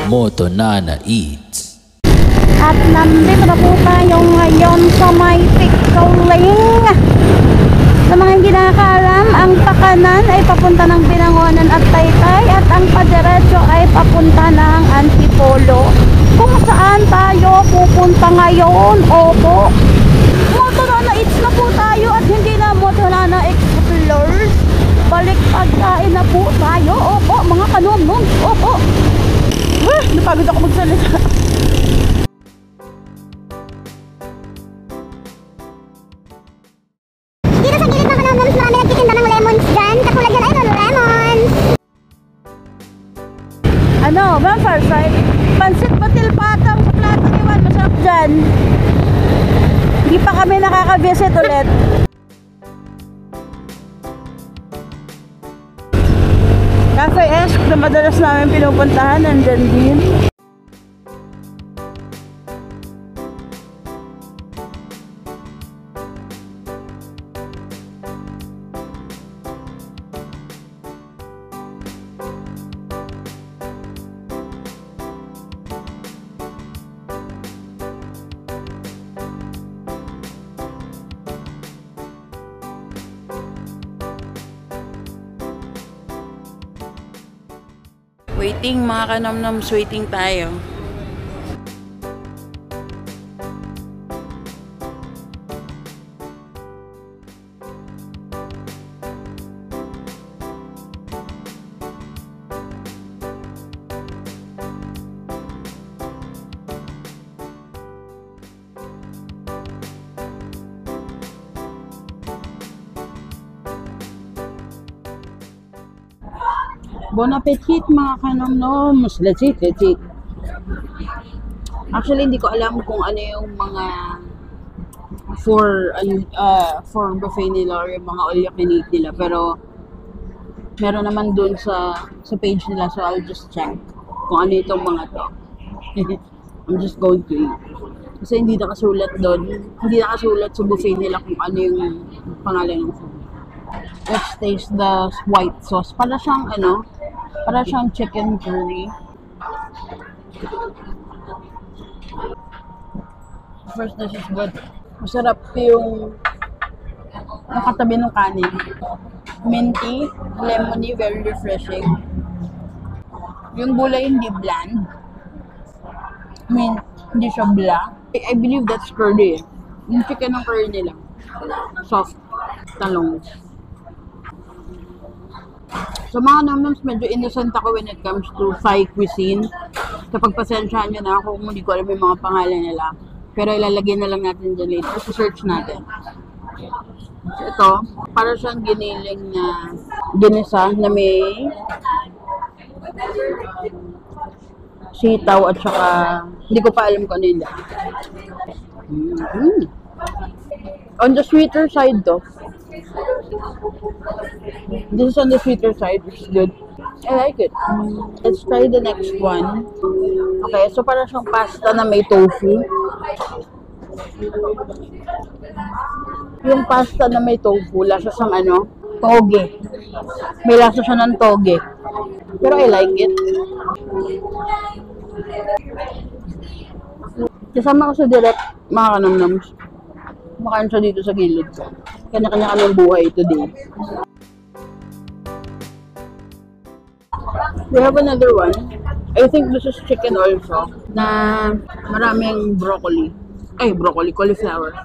Moto Nana Eats. At nandito na po tayo ngayon sa may Pickling. Sa mga hindi nakakaalam, ang pakanan ay papunta ng Binangonan at Taytay at ang padiretso ay papunta ng Antipolo. Kung saan tayo pupunta ngayon? Opo, Moto Nana Eats na po tayo at hindi na Moto Nana Explorers. Balik pagkain na po tayo. Opo, mga kanomnom. Opo. Napagod ako magsalita. Dito sa gilid ng kanomnoms, marami nagtitinda ng lemons dyan. Katulad yan, ayun, lemons. Ano, ma'am, Farside? Pansit Batil Patang sa plato ni Juan. Masarap dyan. Hindi pa kami nakaka-visit ulit. Cafe Esk na madalas namin pinupuntahan, nandyan din. Waiting mga kanomnoms, waiting tayo. Bon appetit mga kanomnoms. Let's eat, let's eat. Actually, hindi ko alam kung ano yung mga for buffet nila or yung mga all you can eat nila. Pero meron naman dun sa page nila. So I'll just check kung ano itong mga to. I'm just going to eat. Kasi hindi nakasulat dun. Hindi nakasulat sa buffet nila kung ano yung pangalan ng food. Let's taste the white sauce. Para siyang ano, para siyang chicken curry. First dish is good. Masarap yung katabi ng kanin. Minty, lemony, very refreshing. Yung gulay hindi bland. I mean, hindi siya blah. I believe that's curry. Yung chicken ng curry nila. Soft. Talong. So mga nomnoms, medyo innocent ako when it comes to Thai cuisine. Kapag pasensyahan nyo na ako kung hindi ko alam yung mga pangalan nila. Pero ilalagay na lang natin dyan later. So search natin. So ito, para siyang giniling na ginisa na may sitaw at saka hindi ko pa alam kung ano yun. On the sweeter side though. This is on the sweeter side, which is good. I like it. Let's try the next one. Okay, so para siyang pasta na may tofu. Yung pasta na may tofu, lasa siyang ano, toge. May lasa siya ng toge. Pero I like it. Kasama ko sa direct mga kanomnoms. Makain siya dito sa gilid ko. Kanya-kanya kaming buhay today. We have another one. I think this is chicken also. Na maraming broccoli. Ay, broccoli, cauliflower.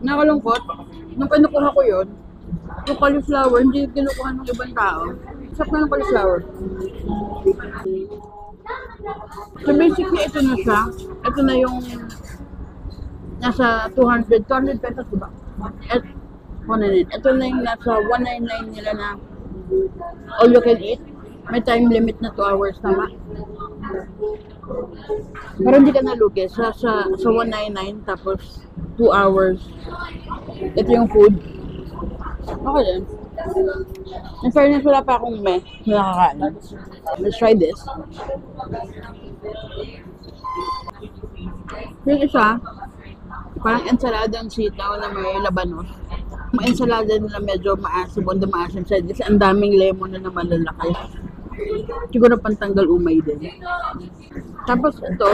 Nakalungkot. Nung kinukuha ko yun, yung cauliflower, hindi kinukuha ng ibang tao. Except na ng cauliflower. So basically, ito na siya. Ito na yung nasa 200 pesos, diba? At 199. Ito na yung nasa 199 nila na all you can eat. May time limit na 2 hours tama. Pero hindi ka nalugi sa 199 tapos 2 hours. Ito yung food. Okay din. In fairness, wala pa akong nakakain. Let's try this. Yung isa, parang ensaladang sitaw na may labanos. Yung ensalada nila medyo maasim on the maasim side kasi ang daming lemon na naman lalaki. Siguro pantanggal umay din. Tapos ito,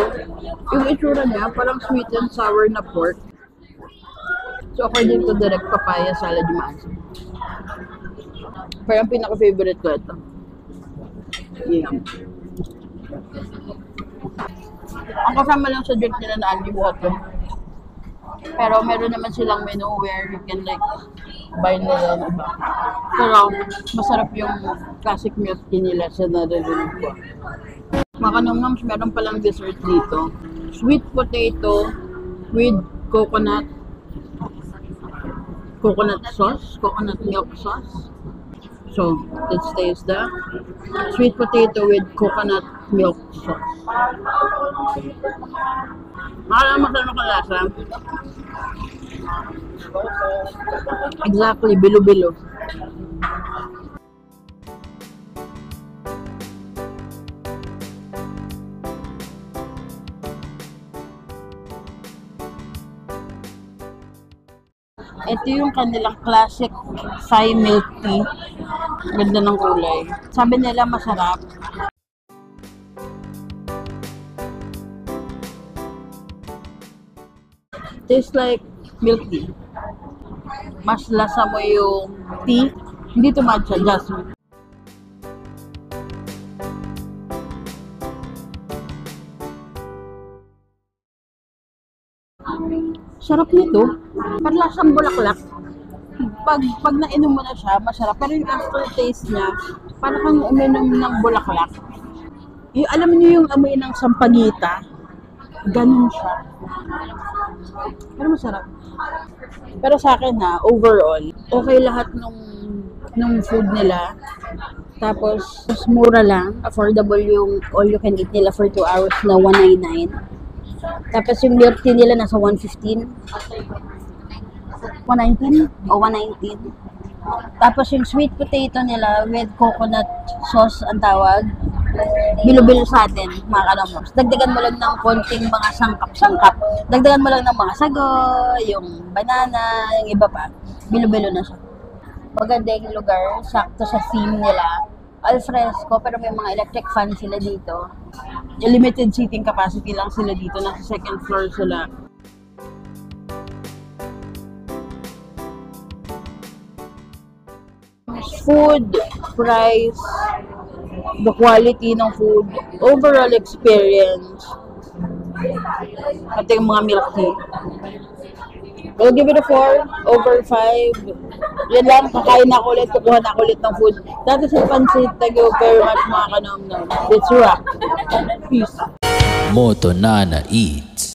yung itsura niya, parang sweet and sour na pork. So according to direct papaya salad yung maasim. Pero ang pinaka-favorite ko ito. Yeah. Ang kasama lang sa drink nila na only water. Pero meron naman silang menu where you can like buy nila ng iba. Pero masarap yung classic milk tea nila sa narinig ko. Mga kanong-noms, meron palang dessert dito. Sweet potato with coconut sauce, coconut milk sauce. So, let's taste the sweet potato with coconut milk sauce. Masarap ang lasa. Exactly, bilo-bilo. Ito yung kanilang classic Thai milk tea. Ganda ng kulay. Sabi nila masarap. Tastes like milk tea. Mas lasa mo yung tea. Hindi ito matcha, jasmine. Sarap nito. Parang lasang bulaklak. Pag nainom mo na siya, masarap. Pero yung aftertaste niya, parang kang uminom ng bulaklak. Yung, alam niyo yung amoy ng sampagita? Ganun siya. Pero masarap. Pero sa akin overall, okay lahat nung food nila. Tapos, mura lang. Affordable yung all you can eat nila for 2 hours na 199. Tapos yung milk tea nila nasa 115. 119 o 119. Tapos yung sweet potato nila with coconut sauce ang tawag. Bilo-bilo sa atin, mga kanamos. Dagdagan mo lang ng konting mga sangkap-sangkap. Dagdagan mo lang ng mga sago, yung banana, yung iba pa. Bilo-bilo na siya. Maganda yung lugar, sakto sa theme nila. Al fresco, pero may mga electric fan sila dito. Limited seating capacity lang sila dito. Nasa second floor sila. Food, price, the quality ng food, overall experience, at yung mga milk tea. I'll give it a 4 over 5. Yan lang, kakain na ako ulit, kukuha na ako ulit ng food. That is it, Pansit. Thank you very much, mga kanom. It's wrap. Peace. Moto Nana Eats.